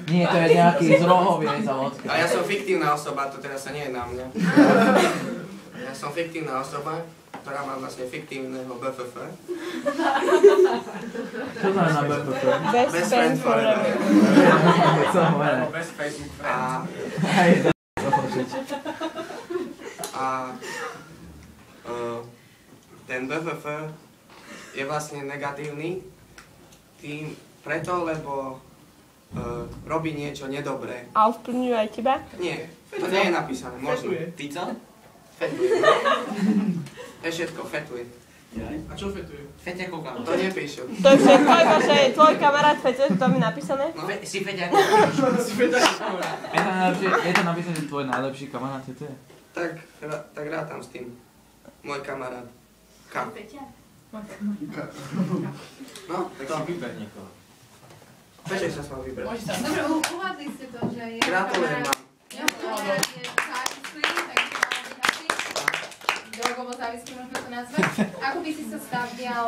Nie, to je nejaký z Rohoviec a odkiaľ. A ja som fiktívna osoba, to teraz sa nie je na mňa. Ja som fiktívna osoba, ktorá má vlastne fiktívneho BFF. Čo znamená BFF? Best friend forever. Best Facebook friend. A ten BFF je vlastne negatívny preto, lebo robí niečo nedobré. A ovplyvňuje aj teba? Nie, to nie je napísané, možno. Ty co? Fetuje. To je všetko, fetuje. A čo fetuje? Feťa koukám. To nepíšu. To je všetko, iba že tvoj kamarát fetuje, to mi napísané? No. Si Feťa koukám. Si Feťa koukám. Je to napísané, že tvoj najlepší kamarát fetuje? Tak rátam s tým. Môj kamarát. Kam? No, tak To vyber niekoho. Prečo sa s vám vybrať? Dobre, uvádli ste to, že je Gratulujem vám. jeho kamarát je závislý, takže mal by asi drogovo závislý, môžeme to nazvať. Ako by si sa stavial